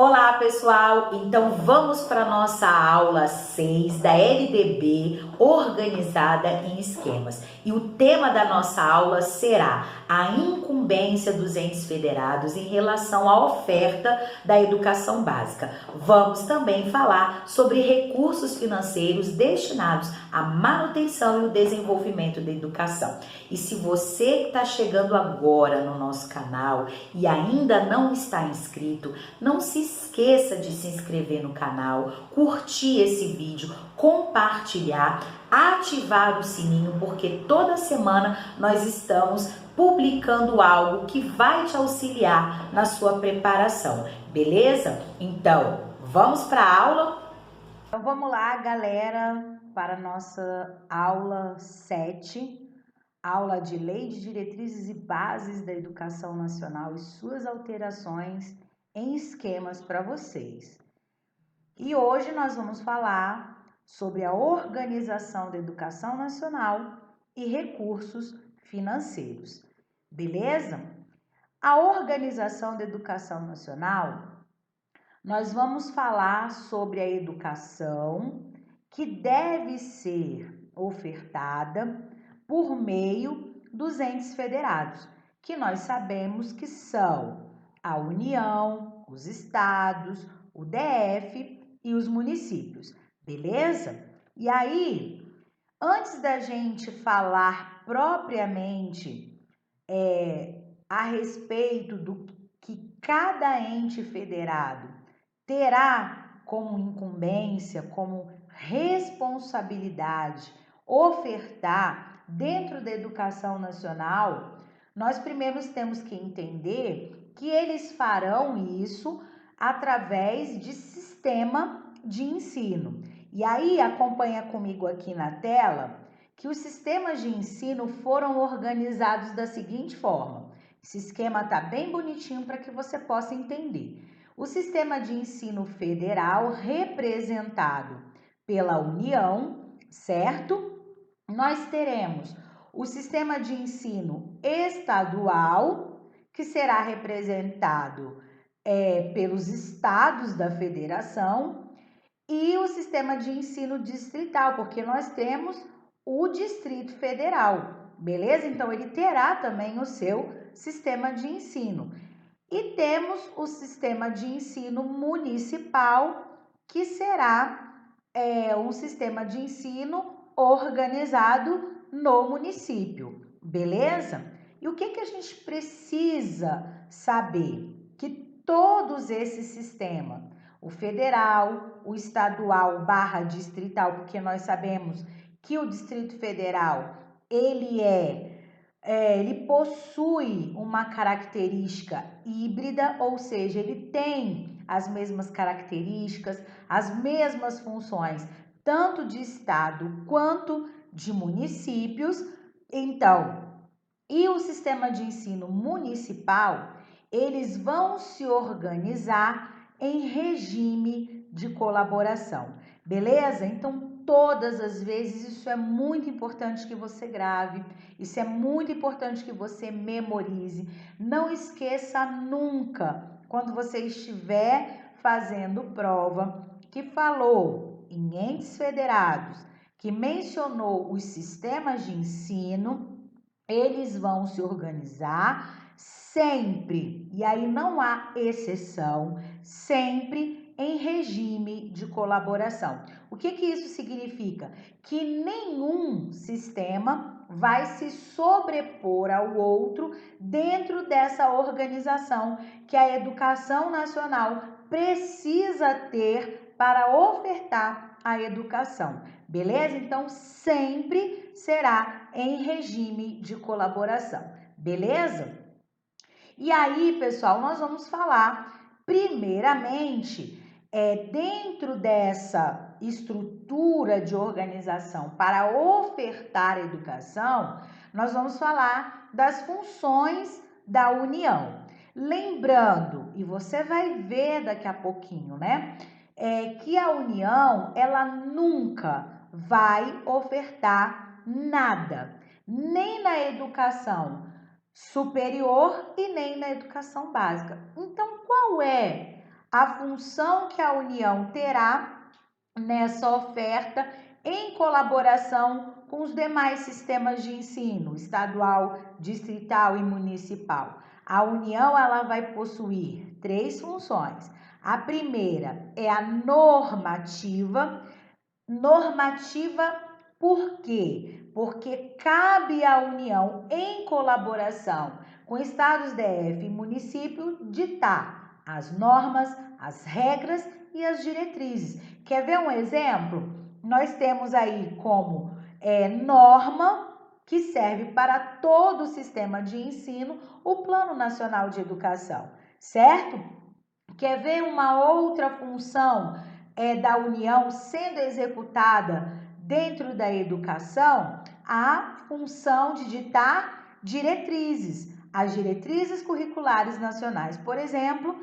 Olá, pessoal! Então vamos para a nossa aula 6 da LDB, organizada em esquemas. E o tema da nossa aula será a incumbência dos entes federados em relação à oferta da educação básica. Vamos também falar sobre recursos financeiros destinados à manutenção e o desenvolvimento da educação. E se você está chegando agora no nosso canal e ainda não está inscrito, não se esqueça de se inscrever no canal, curtir esse vídeo, compartilhar, ativar o sininho, porque toda semana nós estamos publicando algo que vai te auxiliar na sua preparação, beleza? Então, vamos para a aula? Então vamos lá, galera, para a nossa aula 7. Aula de Lei de Diretrizes e Bases da Educação Nacional e suas alterações em esquemas para vocês. E hoje nós vamos falar sobre a organização da educação nacional e recursos financeiros. Beleza? A organização da educação nacional, nós vamos falar sobre a educação que deve ser ofertada por meio dos entes federados, que nós sabemos que são a União, os estados, o DF e os municípios, beleza? E aí, antes da gente falar propriamente a respeito do que cada ente federado terá como incumbência, como responsabilidade ofertar dentro da educação nacional, nós primeiro temos que entender que eles farão isso através de sistema de ensino. E aí, acompanha comigo aqui na tela que os sistemas de ensino foram organizados da seguinte forma. Esse esquema está bem bonitinho para que você possa entender. O sistema de ensino federal representado pela União, certo? Nós teremos o sistema de ensino estadual, que será representado pelos estados da federação, e o sistema de ensino distrital, porque nós temos o Distrito Federal, beleza? Então, ele terá também o seu sistema de ensino. E temos o sistema de ensino municipal, que será um sistema de ensino organizado no município, beleza? E o que a gente precisa saber? Que todos esses sistemas, o federal, o estadual / distrital, porque nós sabemos que o Distrito Federal, ele possui uma característica híbrida, ou seja, ele tem as mesmas características, as mesmas funções, tanto de estado quanto de municípios. Então, e o sistema de ensino municipal, eles vão se organizar em regime de colaboração, beleza? Então, todas as vezes, isso é muito importante que você grave, isso é muito importante que você memorize. Não esqueça nunca, quando você estiver fazendo prova, que falou em entes federados, que mencionou os sistemas de ensino, eles vão se organizar sempre, e aí não há exceção, sempre em regime de colaboração. O que isso significa? Que nenhum sistema vai se sobrepor ao outro dentro dessa organização que a educação nacional precisa ter para ofertar a educação, beleza? Então, sempre será em regime de colaboração, beleza? E aí, pessoal, nós vamos falar primeiramente dentro dessa estrutura de organização para ofertar educação, nós vamos falar das funções da União. Lembrando, e você vai ver daqui a pouquinho, né? Que a União, ela nunca vai ofertar nada, nem na educação superior e nem na educação básica. Então, qual é a função que a União terá nessa oferta em colaboração com os demais sistemas de ensino, estadual, distrital e municipal. A União ela vai possuir 3 funções. A primeira é a normativa. Normativa por quê? Porque cabe à União, em colaboração com estados, DF e município, ditar as normas, as regras e as diretrizes. Quer ver um exemplo? Nós temos aí como norma que serve para todo o sistema de ensino o Plano Nacional de Educação, certo? Quer ver uma outra função da União sendo executada dentro da educação? A função de ditar diretrizes. As diretrizes curriculares nacionais, por exemplo,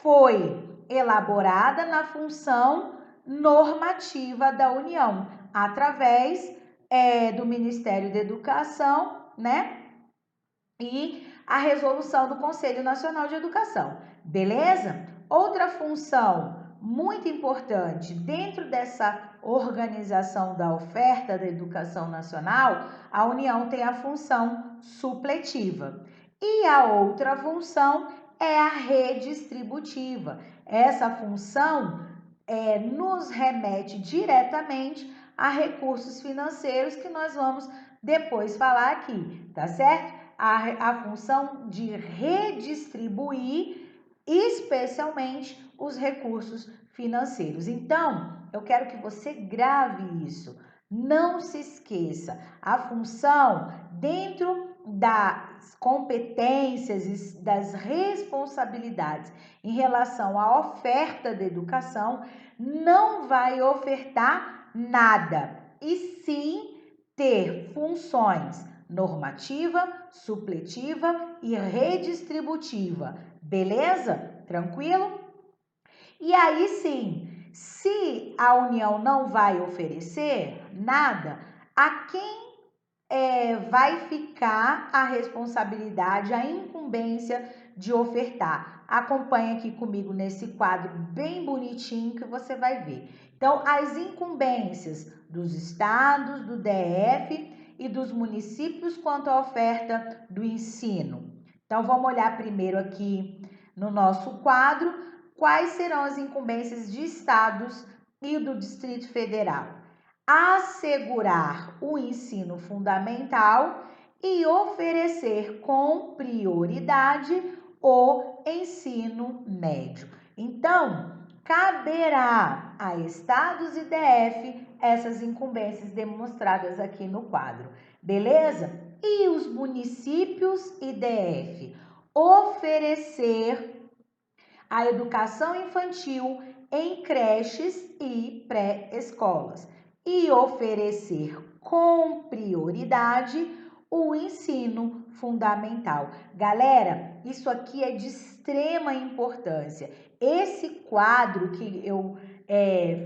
foi elaborada na função normativa da União, através do Ministério da Educação, né? E a resolução do Conselho Nacional de Educação, beleza? Outra função muito importante dentro dessa organização da oferta da educação nacional, a União tem a função supletiva. E a outra função é a redistributiva. Essa função nos remete diretamente a recursos financeiros que nós vamos depois falar aqui, tá certo? A função de redistribuir especialmente os recursos financeiros. Então, eu quero que você grave isso. Não se esqueça, a função dentro das competências e das responsabilidades em relação à oferta da educação não vai ofertar nada, e sim ter funções normativa, supletiva e redistributiva. Beleza? Tranquilo? E aí sim, se a União não vai oferecer nada, a quem vai ficar a responsabilidade, a incumbência de ofertar? Acompanha aqui comigo nesse quadro bem bonitinho que você vai ver. Então, as incumbências dos estados, do DF e dos municípios quanto à oferta do ensino. Então, vamos olhar primeiro aqui no nosso quadro quais serão as incumbências de estados e do Distrito Federal. Assegurar o ensino fundamental e oferecer com prioridade o ensino médio. Então, caberá a estados e DF essas incumbências demonstradas aqui no quadro, beleza? E os municípios e DF oferecer a educação infantil em creches e pré-escolas e oferecer com prioridade o ensino fundamental. Galera, isso aqui é de extrema importância. Esse quadro que eu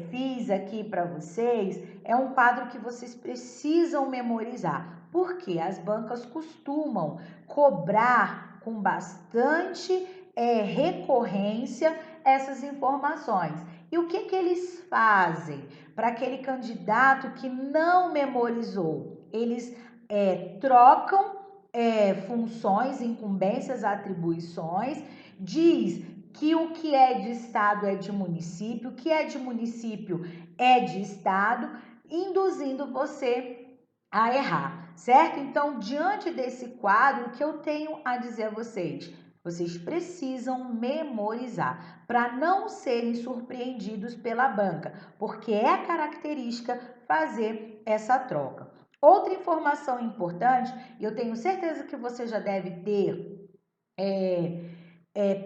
fiz aqui para vocês é um quadro que vocês precisam memorizar, porque as bancas costumam cobrar com bastante recorrência essas informações. E o que eles fazem para aquele candidato que não memorizou? Eles trocam funções, incumbências, atribuições, diz que o que é de estado é de município, o que é de município é de estado, induzindo você a errar, certo? Então, diante desse quadro, o que eu tenho a dizer a vocês? Vocês precisam memorizar para não serem surpreendidos pela banca, porque é característica fazer essa troca. Outra informação importante, e eu tenho certeza que você já deve ter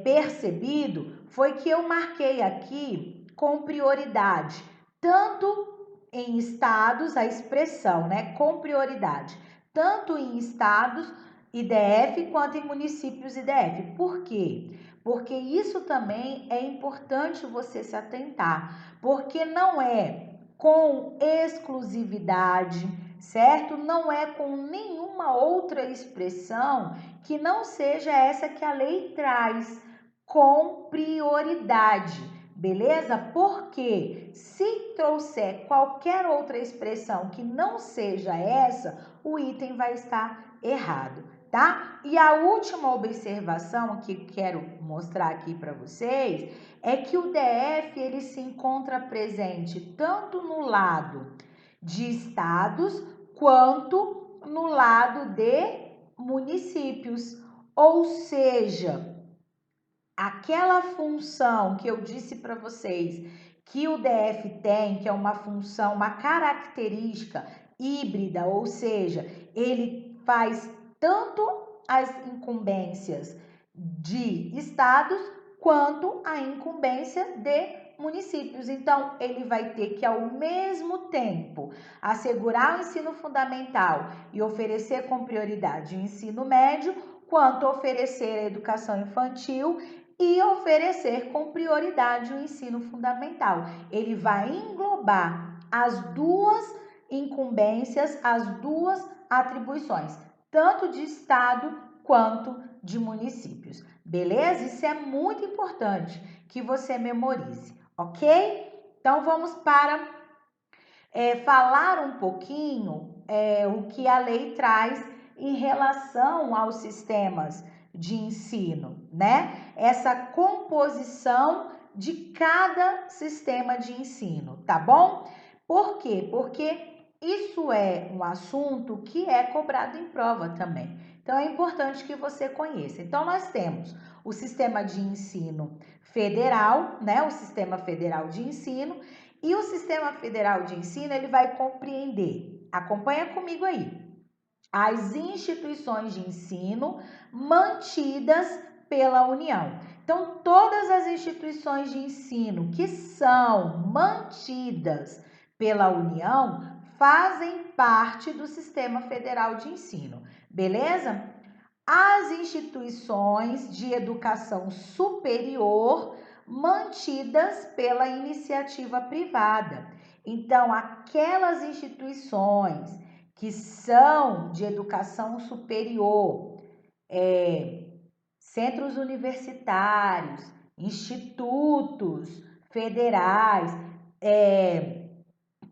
percebido, foi que eu marquei aqui com prioridade, tanto em estados, a expressão, né, com prioridade, tanto em estados IDF quanto em municípios IDF. Por quê? Porque isso também é importante você se atentar, porque não é com exclusividade, certo? Não é com nenhuma outra expressão que não seja essa que a lei traz. com prioridade, beleza? Porque se trouxer qualquer outra expressão que não seja essa, o item vai estar errado, tá? E a última observação que quero mostrar aqui para vocês é que o DF ele se encontra presente tanto no lado de estados quanto no lado de municípios, ou seja, aquela função que eu disse para vocês que o DF tem, que é uma função, uma característica híbrida, ou seja, ele faz tanto as incumbências de estados quanto a incumbência de municípios. Então, ele vai ter que, ao mesmo tempo, assegurar o ensino fundamental e oferecer com prioridade o ensino médio, quanto oferecer a educação infantil e oferecer com prioridade o ensino fundamental. Ele vai englobar as duas incumbências, as duas atribuições, tanto de estado quanto de municípios. Beleza? Isso é muito importante que você memorize, ok? Então vamos para falar um pouquinho o que a lei traz em relação aos sistemas de ensino, né? Essa composição de cada sistema de ensino, tá bom? Por quê? Porque isso é um assunto que é cobrado em prova também. Então é importante que você conheça. Então nós temos o sistema de ensino federal, né? O sistema federal de ensino. E o Sistema Federal de Ensino, ele vai compreender, acompanha comigo aí, as instituições de ensino mantidas pela União. Então, todas as instituições de ensino que são mantidas pela União fazem parte do Sistema Federal de Ensino, beleza? As instituições de educação superior mantidas pela iniciativa privada. Então, aquelas instituições que são de educação superior, centros universitários, institutos federais,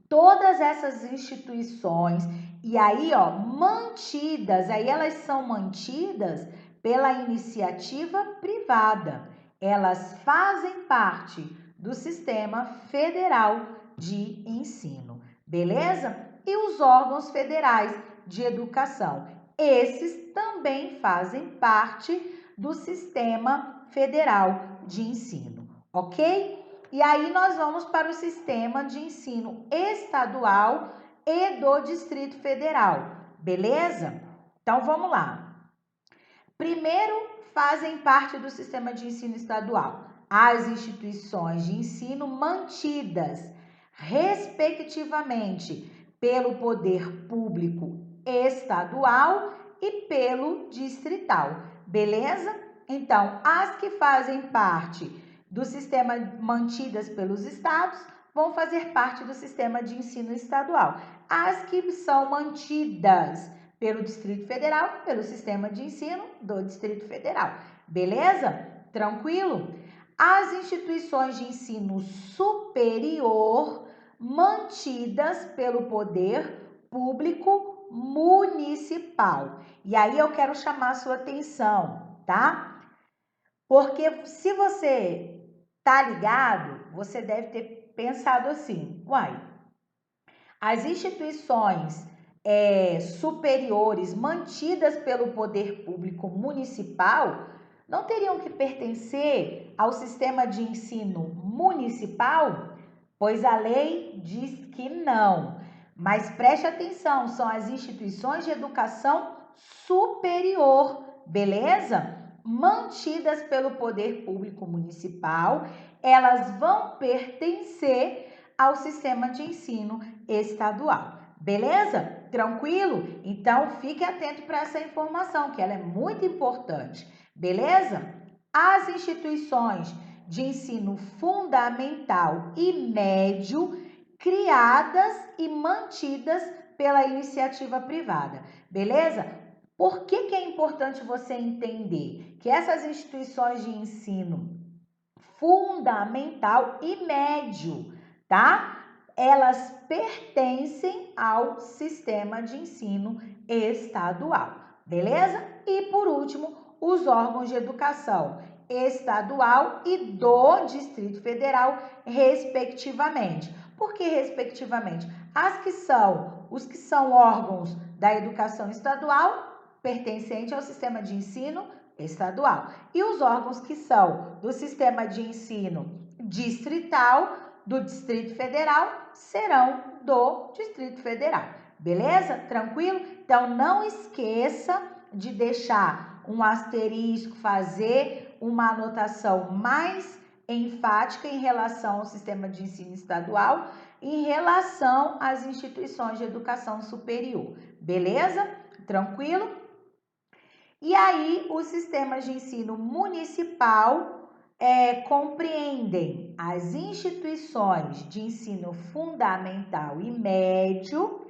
todas essas instituições, e aí, ó, mantidas, aí elas são mantidas pela iniciativa privada. Elas fazem parte do Sistema Federal de Ensino, beleza? E os órgãos federais de educação, esses também fazem parte do Sistema Federal de Ensino, ok? E aí nós vamos para o sistema de ensino estadual e do Distrito Federal, beleza? Então vamos lá. Primeiro, fazem parte do sistema de ensino estadual as instituições de ensino mantidas, respectivamente, pelo poder público estadual e pelo distrital, beleza? Então, as que fazem parte do sistema mantidas pelos estados vão fazer parte do sistema de ensino estadual. As que são mantidas pelo Distrito Federal, pelo sistema de ensino do Distrito Federal. Beleza? Tranquilo? As instituições de ensino superior mantidas pelo poder público municipal. E aí eu quero chamar a sua atenção, tá? Porque se você tá ligado, você deve ter pensado assim, uai, as instituições superiores mantidas pelo poder público municipal não teriam que pertencer ao sistema de ensino municipal? Pois a lei diz que não. Mas preste atenção, são as instituições de educação superior, beleza? Mantidas pelo poder público municipal, elas vão pertencer ao sistema de ensino estadual. Beleza? Tranquilo? Então, fique atento para essa informação, que ela é muito importante. Beleza? As instituições de ensino fundamental e médio criadas e mantidas pela iniciativa privada. Beleza? Por que é importante você entender que essas instituições de ensino fundamental e médio, tá? Elas pertencem ao sistema de ensino estadual, beleza? E por último, os órgãos de educação estadual e do Distrito Federal, respectivamente. Por que respectivamente? Os que são órgãos da educação estadual, pertencente ao sistema de ensino estadual. E os órgãos que são do sistema de ensino distrital, do Distrito Federal, serão do Distrito Federal. Beleza? Tranquilo? Então, não esqueça de deixar um asterisco, fazer uma anotação mais enfática em relação ao sistema de ensino estadual, em relação às instituições de educação superior. Beleza? Tranquilo? E aí, os sistemas de ensino municipal compreendem as instituições de ensino fundamental e médio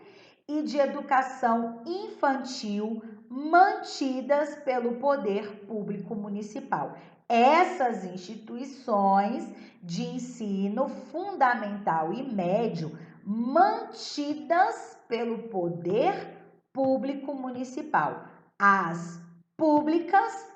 e de educação infantil mantidas pelo poder público municipal. Essas instituições de ensino fundamental e médio mantidas pelo poder público municipal. As públicas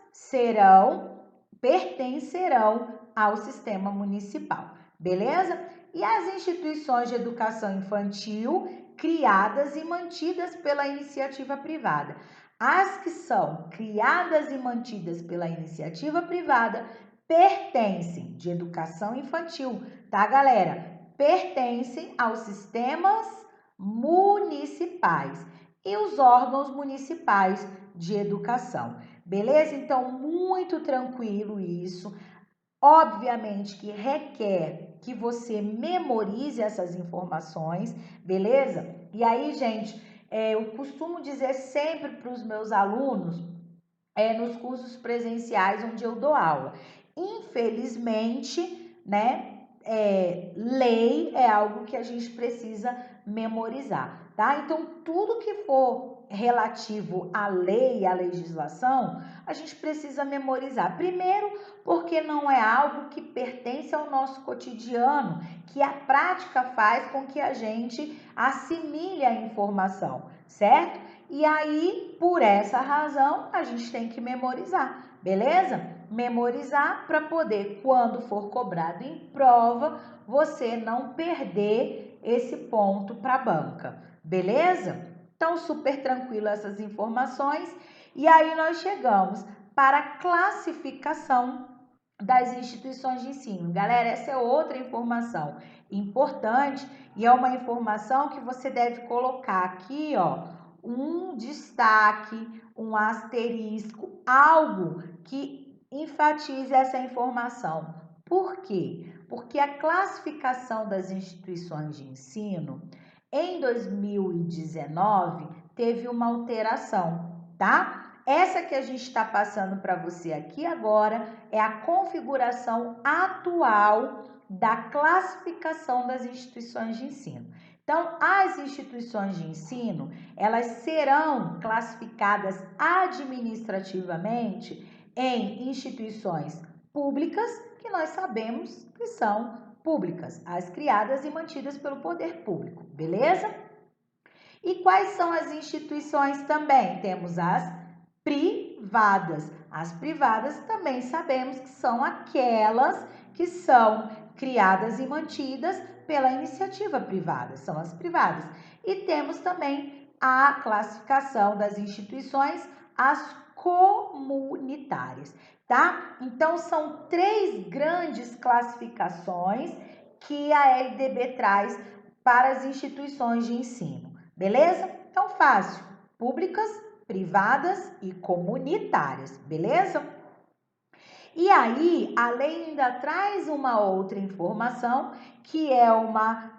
pertencerão ao sistema municipal, beleza? E as instituições de educação infantil criadas e mantidas pela iniciativa privada. As que são criadas e mantidas pela iniciativa privada pertencem de educação infantil, tá, galera? Pertencem aos sistemas municipais e os órgãos municipais de educação. Beleza? Então, muito tranquilo isso. Obviamente que requer que você memorize essas informações, beleza? E aí, gente, eu costumo dizer sempre para os meus alunos, nos cursos presenciais onde eu dou aula. Infelizmente, né, lei é algo que a gente precisa memorizar, tá? Então, tudo que for relativo à lei, à legislação, a gente precisa memorizar. Primeiro, porque não é algo que pertence ao nosso cotidiano, que a prática faz com que a gente assimile a informação, certo? E aí, por essa razão, a gente tem que memorizar, beleza? Memorizar para poder, quando for cobrado em prova, você não perder esse ponto para a banca, beleza? Então, super tranquilo essas informações. E aí nós chegamos para a classificação das instituições de ensino. Galera, essa é outra informação importante e é uma informação que você deve colocar aqui, ó, um destaque, um asterisco, algo que enfatize essa informação. Por quê? Porque a classificação das instituições de ensino em 2019 teve uma alteração, tá? Essa que a gente está passando para você aqui agora é a configuração atual da classificação das instituições de ensino. Então, as instituições de ensino, elas serão classificadas administrativamente em instituições públicas, que nós sabemos que são públicas, as criadas e mantidas pelo poder público, beleza? E quais são as instituições também? Temos as privadas. As privadas também sabemos que são aquelas que são criadas e mantidas pela iniciativa privada, são as privadas. E temos também a classificação das instituições, as comunitárias, tá? Então, são 3 grandes classificações que a LDB traz para as instituições de ensino, beleza? Então, fácil, públicas, privadas e comunitárias, beleza? E aí, a lei ainda traz uma outra informação, que é uma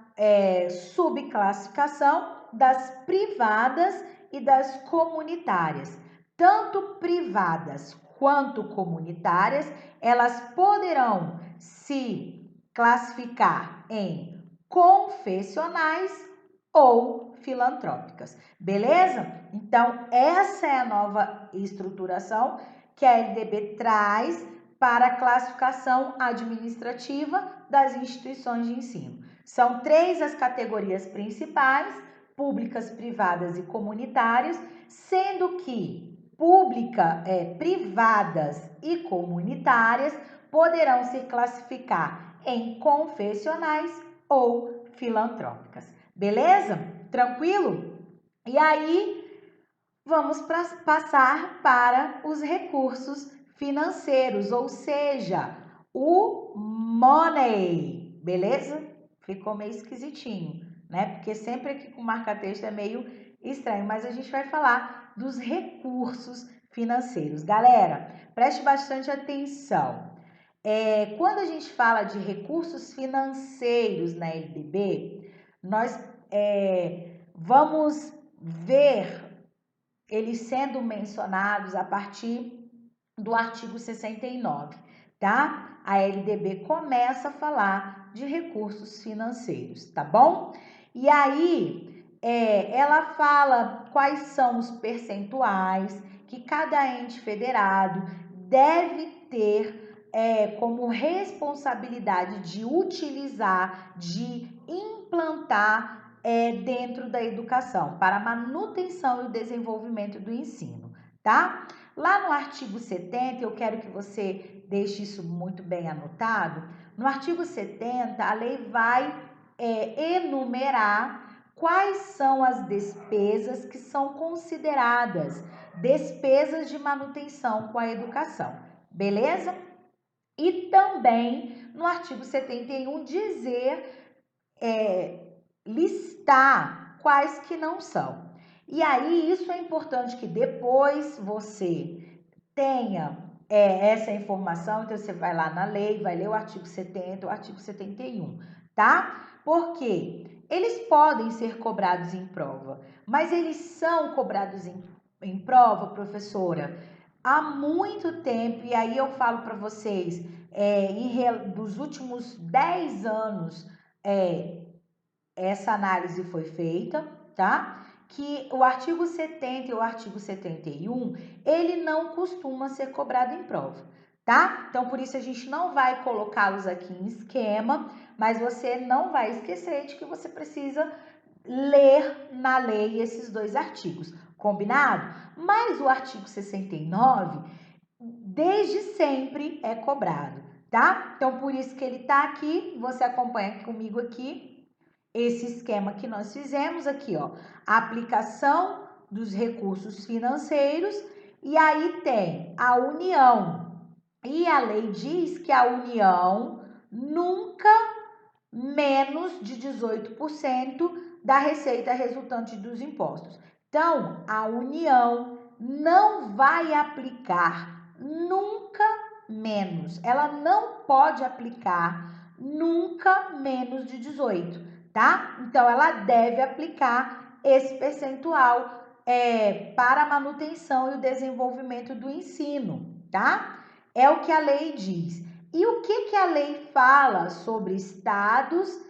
subclassificação das privadas e das comunitárias. Tanto privadas quanto comunitárias, elas poderão se classificar em confessionais ou filantrópicas, beleza? Então, essa é a nova estruturação que a LDB traz para a classificação administrativa das instituições de ensino. São 3 as categorias principais: públicas, privadas e comunitárias, sendo que privadas e comunitárias poderão se classificar em confessionais ou filantrópicas. Beleza? Tranquilo? E aí, vamos passar para os recursos financeiros, ou seja, o money, beleza? Ficou meio esquisitinho, né? Porque sempre aqui com marca-texto é meio estranho, mas a gente vai falar dos recursos financeiros. Galera, preste bastante atenção. Quando a gente fala de recursos financeiros na LDB, nós vamos ver eles sendo mencionados a partir do artigo 69, tá? A LDB começa a falar de recursos financeiros, tá bom? E aí, ela fala quais são os percentuais que cada ente federado deve ter como responsabilidade de utilizar, de implantar dentro da educação, para a manutenção e o desenvolvimento do ensino, tá? Lá no artigo 70, eu quero que você deixe isso muito bem anotado. No artigo 70, a lei vai enumerar quais são as despesas que são consideradas despesas de manutenção com a educação, beleza? E também no artigo 71 dizer, listar quais que não são. E aí isso é importante que depois você tenha essa informação, então você vai lá na lei, vai ler o artigo 70, o artigo 71, tá? Porque eles podem ser cobrados em prova, mas eles são cobrados em prova, professora, há muito tempo, e aí eu falo para vocês, dos últimos 10 anos, essa análise foi feita, tá? Que o artigo 70 e o artigo 71, ele não costuma ser cobrado em prova, tá? Então, por isso a gente não vai colocá-los aqui em esquema, mas você não vai esquecer de que você precisa ler na lei esses 2 artigos, combinado? Mas o artigo 69, desde sempre é cobrado, tá? Então, por isso que ele tá aqui, você acompanha comigo aqui esse esquema que nós fizemos aqui, ó, a aplicação dos recursos financeiros, e aí tem a União. E a lei diz que a União nunca menos de 18% da receita resultante dos impostos. Então, a União não vai aplicar nunca menos. Ela não pode aplicar nunca menos de 18, tá? Então, ela deve aplicar esse percentual para a manutenção e o desenvolvimento do ensino, tá? É o que a lei diz. E o que a lei fala sobre estados,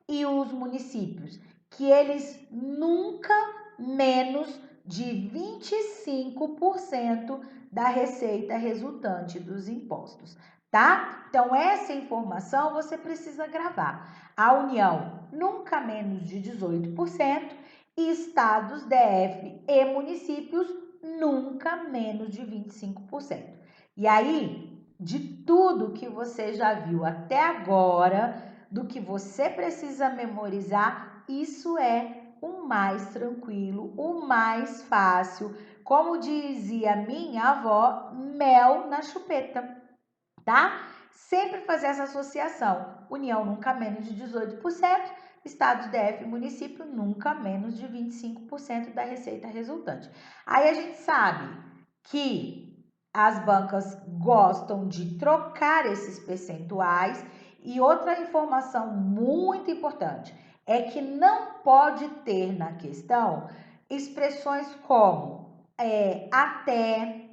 e os municípios? Que eles nunca menos de 25% da receita resultante dos impostos, tá? Então, essa informação você precisa gravar. A União, nunca menos de 18%, e estados, DF e municípios, nunca menos de 25%. E aí, de tudo que você já viu até agora, do que você precisa memorizar, isso é o mais tranquilo, o mais fácil. Como dizia minha avó, mel na chupeta, tá? Sempre fazer essa associação. União nunca menos de 18%, Estados, DF e município nunca menos de 25% da receita resultante. Aí a gente sabe que as bancas gostam de trocar esses percentuais, e outra informação muito importante é que não pode ter na questão expressões como até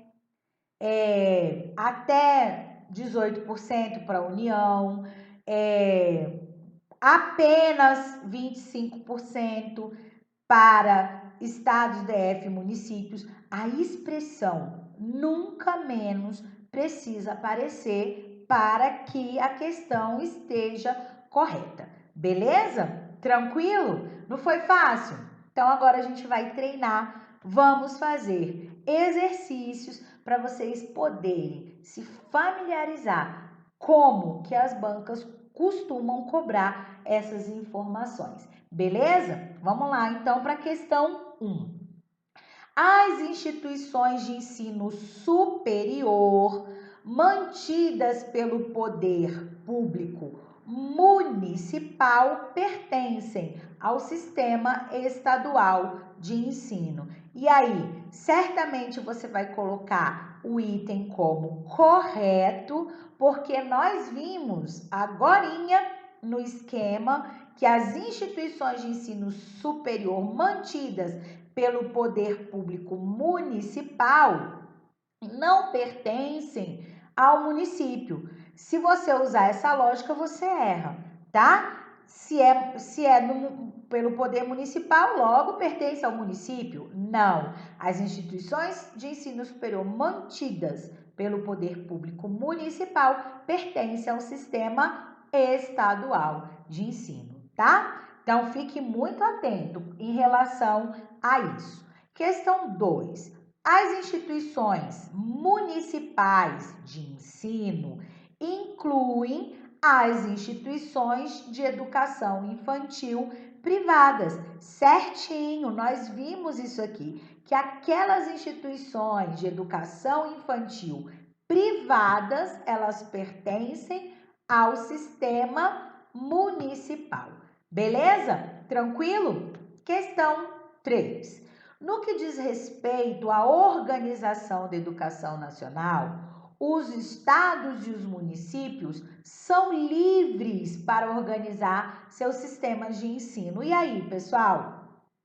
18% para a União, apenas 25% para estados, DF, municípios, a expressão nunca menos precisa aparecer para que a questão esteja correta. Beleza? Tranquilo? Não foi fácil? Então agora a gente vai treinar. Vamos fazer exercícios para vocês poderem se familiarizar como que as bancas costumam cobrar essas informações. Beleza? Vamos lá então para a questão 1. As instituições de ensino superior mantidas pelo poder público municipal pertencem ao sistema estadual de ensino. E aí, certamente você vai colocar o item como correto, porque nós vimos agorinha no esquema que as instituições de ensino superior mantidas pelo poder público municipal não pertencem ao município. Se você usar essa lógica, você erra, tá? Se é pelo poder municipal, logo pertence ao município? Não. As instituições de ensino superior mantidas pelo poder público municipal pertencem ao sistema estadual de ensino, tá? Então, fique muito atento em relação a isso. Questão 2. As instituições municipais de ensino incluem as instituições de educação infantil privadas. Certinho, nós vimos isso aqui, que aquelas instituições de educação infantil privadas, elas pertencem ao sistema municipal. Beleza? Tranquilo? Questão 3. No que diz respeito à organização da educação nacional, os estados e os municípios são livres para organizar seus sistemas de ensino. E aí, pessoal?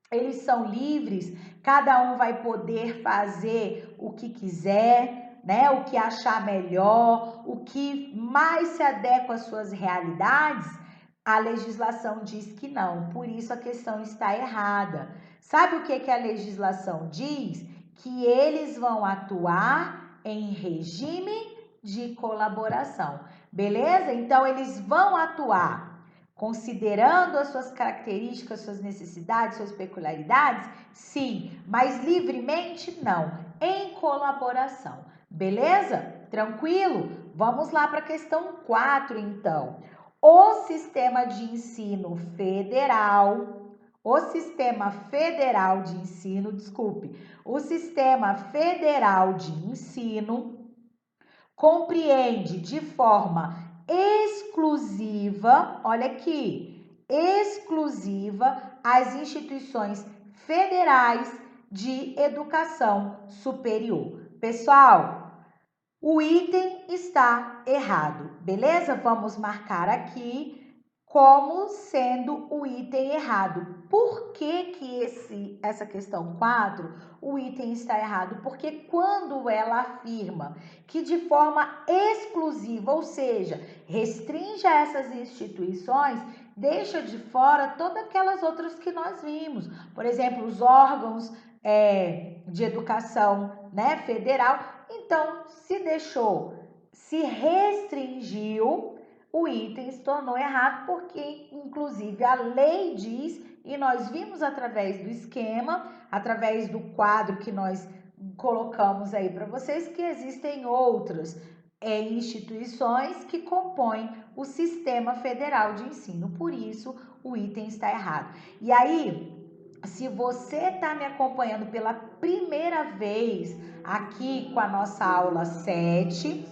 Eles são livres, cada um vai poder fazer o que quiser, né? O que achar melhor, o que mais se adequa às suas realidades. A legislação diz que não, por isso a questão está errada. Sabe o que a legislação diz? Que eles vão atuar em regime de colaboração, beleza? Então, eles vão atuar considerando as suas características, suas necessidades, suas peculiaridades? Sim, mas livremente não, em colaboração, beleza? Tranquilo? Vamos lá para a questão 4, então. O sistema de ensino federal, o sistema federal de ensino compreende de forma exclusiva, olha aqui, exclusiva as instituições federais de educação superior. Pessoal, o item está errado, beleza? Vamos marcar aqui como sendo o item errado. Por que essa questão 4, o item está errado? Porque quando ela afirma que de forma exclusiva, ou seja, restringe a essas instituições, deixa de fora todas aquelas outras que nós vimos. Por exemplo, os órgãos de educação, né, federal. Então, se restringiu, o item se tornou errado porque, inclusive, a lei diz, e nós vimos através do esquema, através do quadro que nós colocamos aí para vocês, que existem outras instituições que compõem o Sistema Federal de Ensino. Por isso, o item está errado. E aí, se você está me acompanhando pela primeira vez aqui com a nossa aula 7,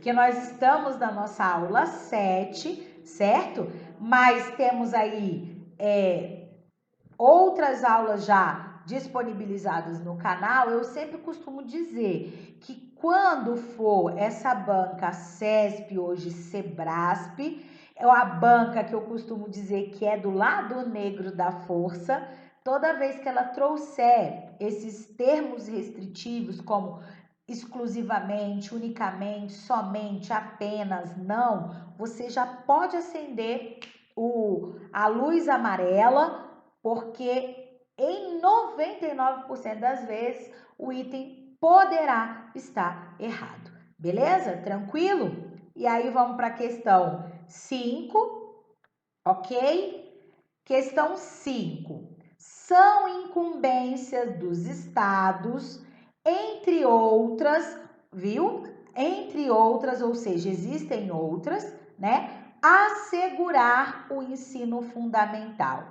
que nós estamos na nossa aula 7, certo? Mas temos aí outras aulas já disponibilizadas no canal. Eu sempre costumo dizer que quando for essa banca CESP, hoje Sebrasp, é a banca que eu costumo dizer que é do lado negro da força, toda vez que ela trouxer esses termos restritivos como exclusivamente, unicamente, somente, apenas, não, você já pode acender a luz amarela, porque em 99% das vezes, o item poderá estar errado. Beleza? Tranquilo? E aí vamos para a questão 5, ok? Questão 5. São incumbências dos estados, entre outras, viu? Entre outras, ou seja, existem outras, né? Assegurar o ensino fundamental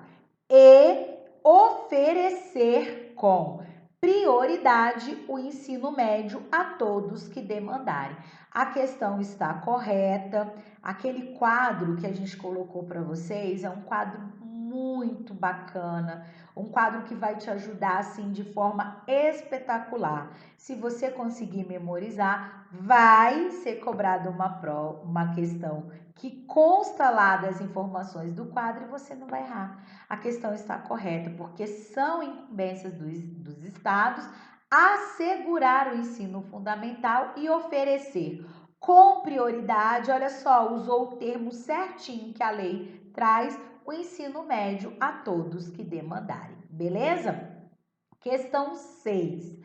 e oferecer com prioridade o ensino médio a todos que demandarem. A questão está correta. Aquele quadro que a gente colocou para vocês é um quadro muito bacana, um quadro que vai te ajudar assim de forma espetacular. Se você conseguir memorizar, vai ser cobrada uma questão que consta lá das informações do quadro e você não vai errar. A questão está correta, porque são incumbências dos estados assegurar o ensino fundamental e oferecer com prioridade, olha só, usou o termo certinho que a lei traz, o ensino médio a todos que demandarem, beleza? Questão 6.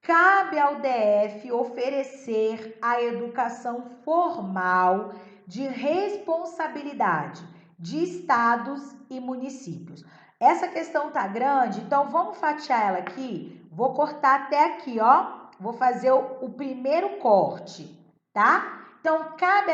Cabe ao DF oferecer a educação formal de responsabilidade de estados e municípios. Essa questão tá grande, então vamos fatiar ela aqui. Vou cortar até aqui, ó. Vou fazer o primeiro corte, tá? Então, cabe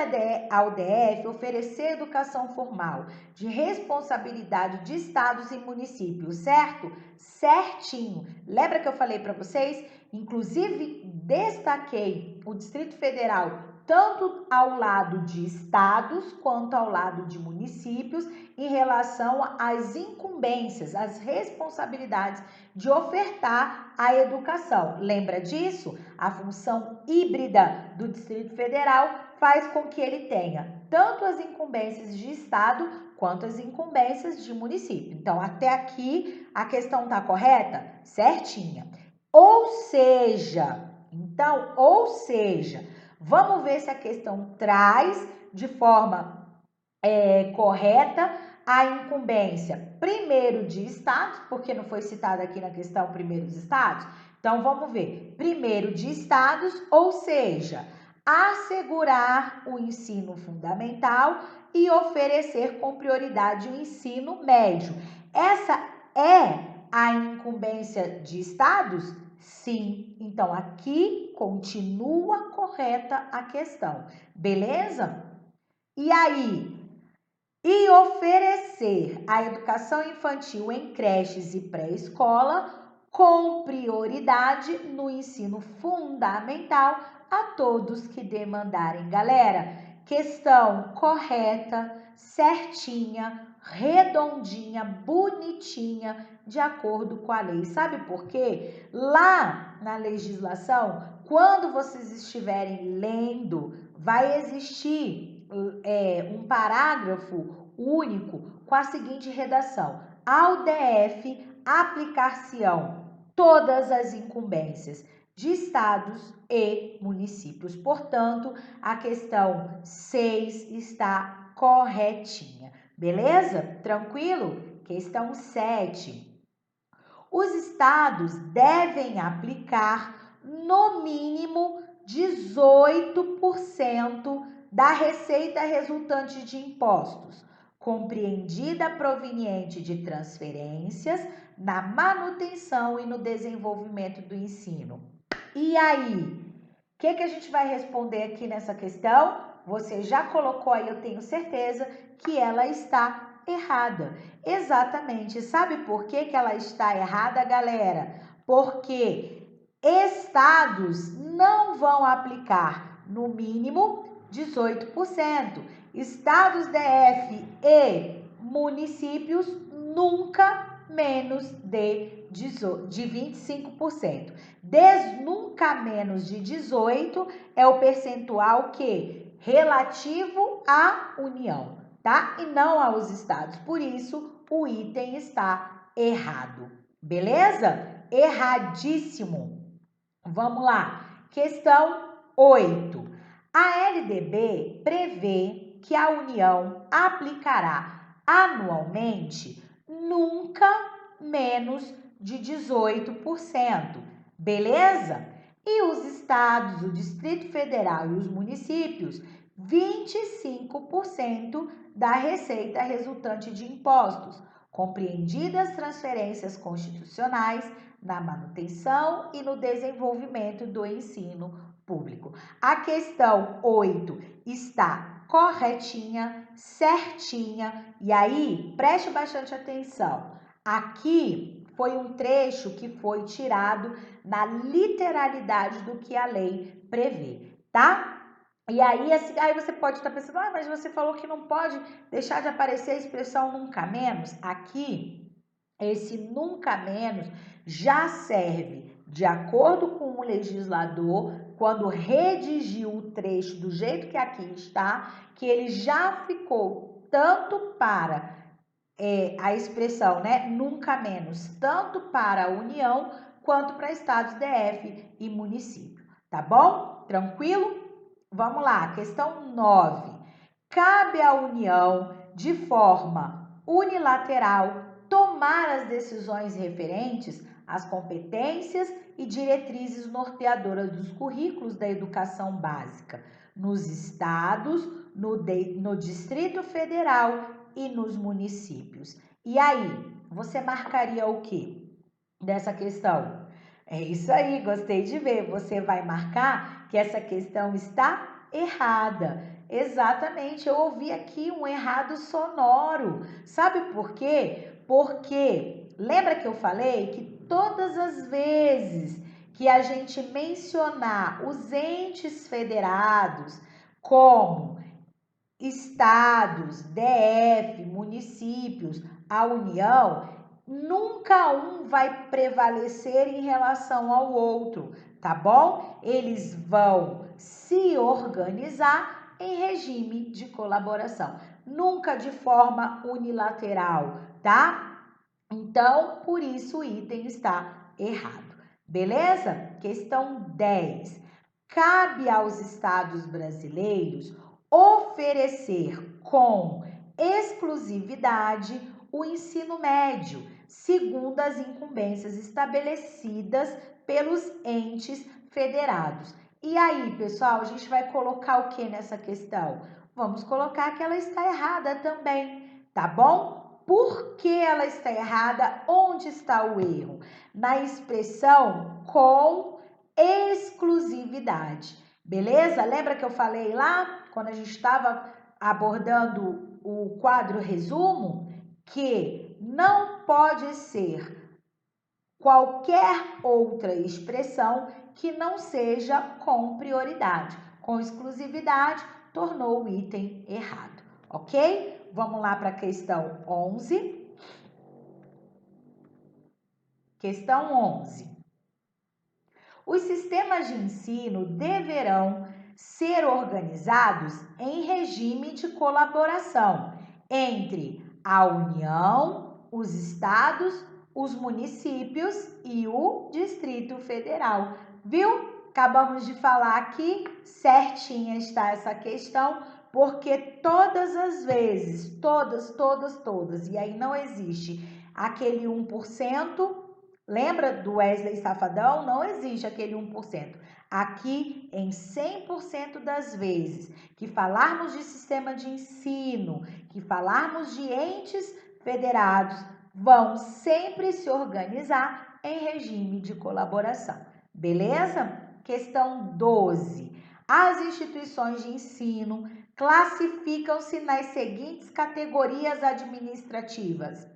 ao DF oferecer educação formal de responsabilidade de estados e municípios, certo? Certinho. Lembra que eu falei para vocês? Inclusive, destaquei o Distrito Federal tanto ao lado de estados quanto ao lado de municípios em relação às incumbências, às responsabilidades de ofertar a educação. Lembra disso? A função híbrida do Distrito Federal faz com que ele tenha tanto as incumbências de estado quanto as incumbências de município. Então, até aqui a questão está correta? Certinha. Ou seja, vamos ver se a questão traz de forma correta a incumbência primeiro de estados, porque não foi citada aqui na questão primeiro dos estados. Então, vamos ver. Primeiro de estados, ou seja, assegurar o ensino fundamental e oferecer com prioridade o ensino médio. Essa é a incumbência de estados? Sim. Então, aqui continua correta a questão. Beleza? E aí? E oferecer a educação infantil em creches e pré-escola com prioridade no ensino fundamental a todos que demandarem. Galera, questão correta, certinha, redondinha, bonitinha, de acordo com a lei. Sabe por quê? Lá na legislação, quando vocês estiverem lendo, vai existir um parágrafo único com a seguinte redação: ao DF aplicar-se-ão todas as incumbências de estados e municípios. Portanto, a questão 6 está corretinha. Beleza? Tranquilo? Questão 7. Os estados devem aplicar no mínimo 18% da receita resultante de impostos, compreendida proveniente de transferências, na manutenção e no desenvolvimento do ensino. E aí, o que a gente vai responder aqui nessa questão? Você já colocou aí, eu tenho certeza, que ela está errada. Exatamente. Sabe por que ela está errada, galera? Porque estados não vão aplicar no mínimo 18%. Estados DF e municípios nunca menos de 25%. Nunca menos de 18 é o percentual que relativo à União, tá? E não aos estados. Por isso, o item está errado. Beleza? Erradíssimo. Vamos lá. Questão 8. A LDB prevê que a União aplicará anualmente nunca menos de 18%, beleza? E os estados, o Distrito Federal e os municípios, 25% da receita resultante de impostos, compreendidas transferências constitucionais na manutenção e no desenvolvimento do ensino público. A questão 8 está corretinha, certinha, e aí preste bastante atenção. Aqui foi um trecho que foi tirado na literalidade do que a lei prevê, tá? E aí, assim, aí você pode estar pensando, mas você falou que não pode deixar de aparecer a expressão nunca menos. Aqui, esse nunca menos já serve de acordo com o legislador, quando redigiu o trecho do jeito que aqui está, que ele já ficou tanto para a expressão, né, nunca menos, tanto para a União quanto para estados, DF e município, tá bom? Tranquilo? Vamos lá, questão 9. Cabe à União, de forma unilateral, tomar as decisões referentes às competências e diretrizes norteadoras dos currículos da educação básica nos estados, no Distrito Federal e nos municípios. E aí, você marcaria o que dessa questão? É isso aí, gostei de ver. Você vai marcar que essa questão está errada. Exatamente, eu ouvi aqui um errado sonoro. Sabe por quê? Porque lembra que eu falei que todas as vezes que a gente mencionar os entes federados como estados, DF, municípios, a União, nunca um vai prevalecer em relação ao outro, tá bom? Eles vão se organizar em regime de colaboração, nunca de forma unilateral, tá? Então, por isso o item está errado. Beleza? Questão 10. Cabe aos estados brasileiros oferecer com exclusividade o ensino médio, segundo as incumbências estabelecidas pelos entes federados. E aí, pessoal, a gente vai colocar o que nessa questão? Vamos colocar que ela está errada também, tá bom? Por que ela está errada? Onde está o erro? Na expressão com exclusividade. Beleza? Lembra que eu falei lá, quando a gente estava abordando o quadro resumo, que não pode ser qualquer outra expressão que não seja com prioridade. Com exclusividade, tornou o item errado, ok? Vamos lá para a questão 11. Questão 11. Os sistemas de ensino deverão ser organizados em regime de colaboração entre a União, os estados, os municípios e o Distrito Federal. Viu? Acabamos de falar aqui, certinha está essa questão, porque todas as vezes, todas, e aí não existe aquele 1%. Lembra do Wesley Safadão? Não existe aquele 1%. Aqui, em 100% das vezes que falarmos de sistema de ensino, que falarmos de entes federados, vão sempre se organizar em regime de colaboração. Beleza? Questão 12. As instituições de ensino classificam-se nas seguintes categorias administrativas: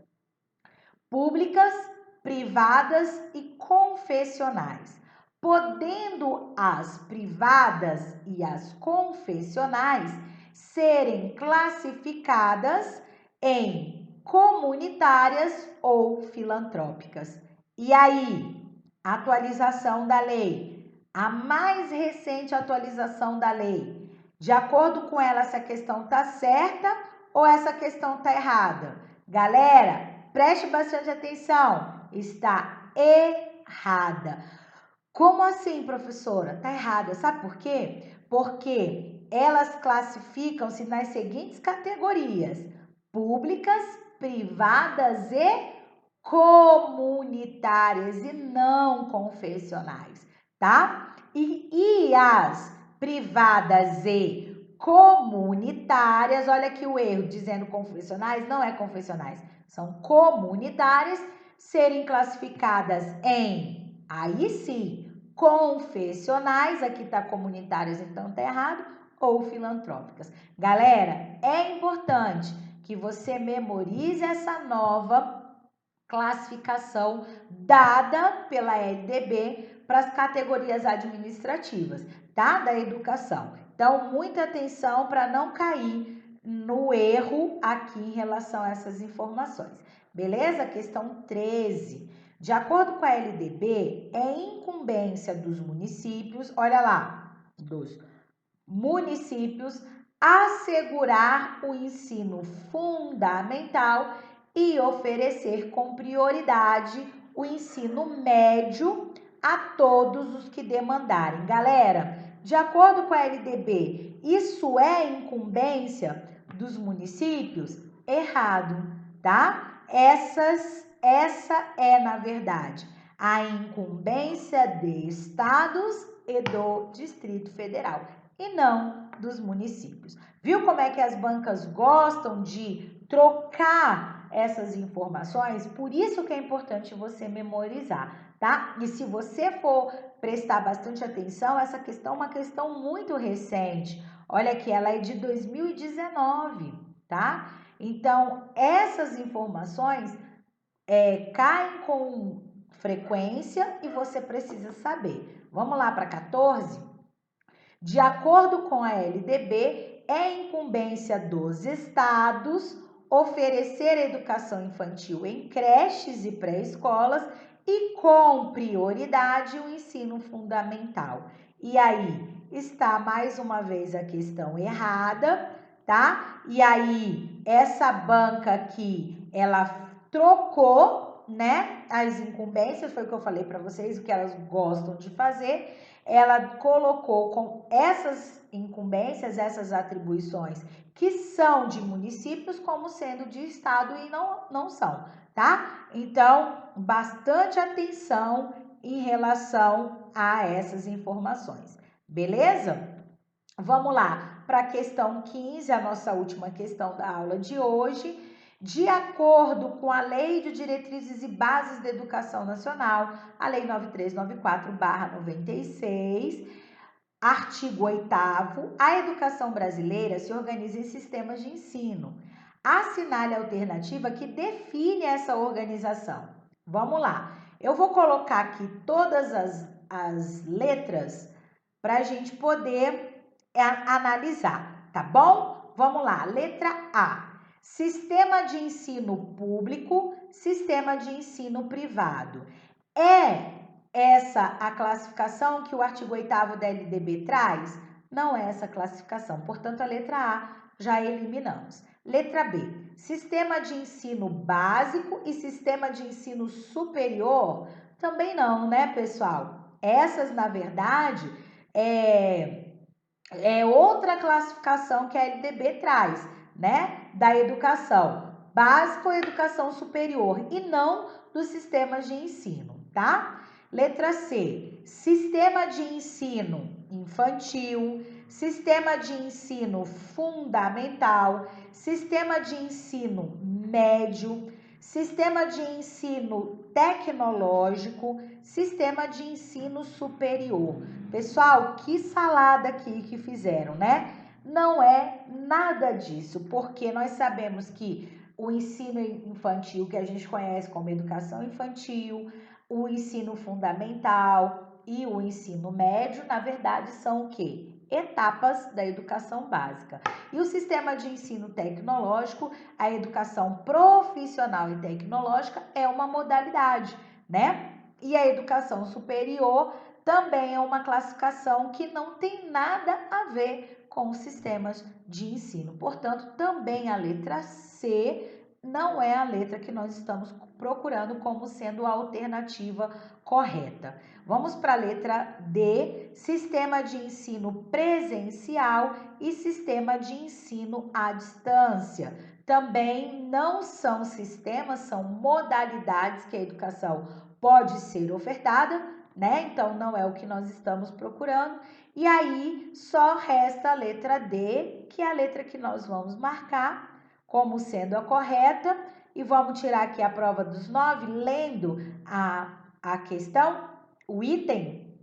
públicas, privadas e confessionais, podendo as privadas e as confessionais serem classificadas em comunitárias ou filantrópicas. E aí, atualização da lei, a mais recente atualização da lei, de acordo com ela, essa questão está certa ou essa questão está errada? Galera, preste bastante atenção, está errada. Como assim, professora? Está errada. Sabe por quê? Porque elas classificam-se nas seguintes categorias: públicas, privadas e comunitárias e não confessionais, tá? E as privadas e comunitárias, olha aqui o erro, dizendo confessionais, não é confessionais, são comunitárias, serem classificadas em, aí sim, confessionais, aqui tá comunitárias, então tá errado, ou filantrópicas. Galera, é importante que você memorize essa nova classificação dada pela LDB para as categorias administrativas, tá? Da educação. Então, muita atenção para não cair no erro aqui em relação a essas informações. Beleza? Questão 13. De acordo com a LDB, é incumbência dos municípios, olha lá, dos municípios, assegurar o ensino fundamental e oferecer com prioridade o ensino médio a todos os que demandarem. Galera, de acordo com a LDB, isso é incumbência dos municípios? Errado, tá? Essa é, na verdade, a incumbência de estados e do Distrito Federal e não dos municípios. Viu como é que as bancas gostam de trocar essas informações? Por isso que é importante você memorizar, tá? E se você for prestar bastante atenção, essa questão é uma questão muito recente. Olha aqui, ela é de 2019, tá? Então, essas informações caem com frequência e você precisa saber. Vamos lá para 14? De acordo com a LDB, é incumbência dos estados oferecer educação infantil em creches e pré-escolas e com prioridade o ensino fundamental. E aí está mais uma vez a questão errada, tá? E aí essa banca aqui, ela trocou, né, as incumbências, foi o que eu falei para vocês, o que elas gostam de fazer. Ela colocou com essas incumbências, essas atribuições que são de municípios como sendo de estado e não são, tá? Então, bastante atenção em relação a essas informações, beleza? Vamos lá para a questão 15, a nossa última questão da aula de hoje. De acordo com a Lei de Diretrizes e Bases da Educação Nacional, a Lei 9394/96, artigo 8º, a educação brasileira se organiza em sistemas de ensino. Assinale a alternativa que define essa organização. Vamos lá. Eu vou colocar aqui todas as letras para a gente poder analisar, tá bom? Vamos lá. Letra A. Sistema de ensino público, sistema de ensino privado. É essa a classificação que o artigo 8º da LDB traz? Não é essa classificação. Portanto, a letra A já eliminamos. Letra B. Sistema de ensino básico e sistema de ensino superior? Também não, né, pessoal? Essas, na verdade, é outra classificação que a LDB traz, né? Da educação básica ou educação superior e não dos sistemas de ensino, tá? Letra C, sistema de ensino infantil, sistema de ensino fundamental, sistema de ensino médio, sistema de ensino tecnológico, sistema de ensino superior. Pessoal, que salada aqui que fizeram, né? Não é nada disso, porque nós sabemos que o ensino infantil, que a gente conhece como educação infantil, o ensino fundamental e o ensino médio, na verdade, são o quê? Etapas da educação básica. E o sistema de ensino tecnológico, a educação profissional e tecnológica é uma modalidade, né? E a educação superior também é uma classificação que não tem nada a ver com os sistemas de ensino. Portanto, também a letra C não é a letra que nós estamos procurando como sendo a alternativa correta. Vamos para a letra D, sistema de ensino presencial e sistema de ensino à distância. também não são sistemas, são modalidades que a educação pode ser ofertada, né? Então não é o que nós estamos procurando. E aí só resta a letra D, que é a letra que nós vamos marcar como sendo a correta. E vamos tirar aqui a prova dos 9, lendo a questão, o item.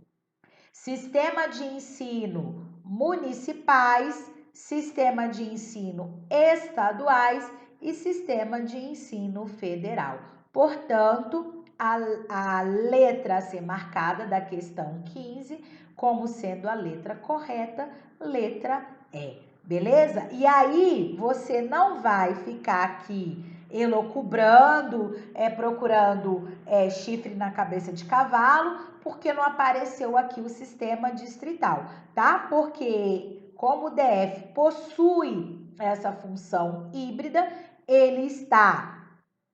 Sistema de ensino municipais, sistema de ensino estaduais e sistema de ensino federal. Portanto, a letra a ser marcada da questão 15 como sendo a letra correta, letra E. Beleza? E aí, você não vai ficar aqui elocubrando, procurando chifre na cabeça de cavalo, porque não apareceu aqui o sistema distrital, tá? Porque como o DF possui essa função híbrida, ele está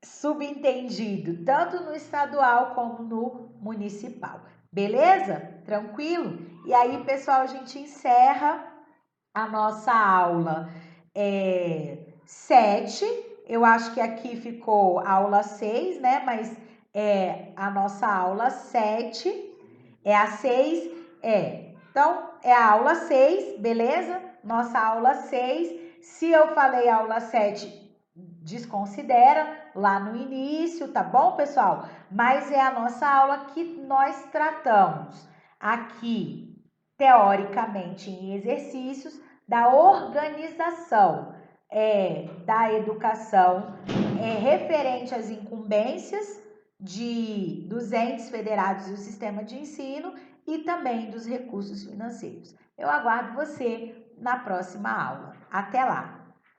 subentendido tanto no estadual como no municipal. Beleza? Tranquilo? E aí, pessoal, a gente encerra a nossa aula 7. Eu acho que aqui ficou aula 6, né? Mas a nossa aula 7. É a 6, Então, é a aula 6, beleza? Nossa aula 6. Se eu falei aula 7, desconsidera lá no início, tá bom, pessoal? Mas é a nossa aula que nós tratamos aqui, teoricamente, em exercícios, da organização da educação referente às incumbências dos entes federados e o sistema de ensino e também dos recursos financeiros. Eu aguardo você na próxima aula. Até lá!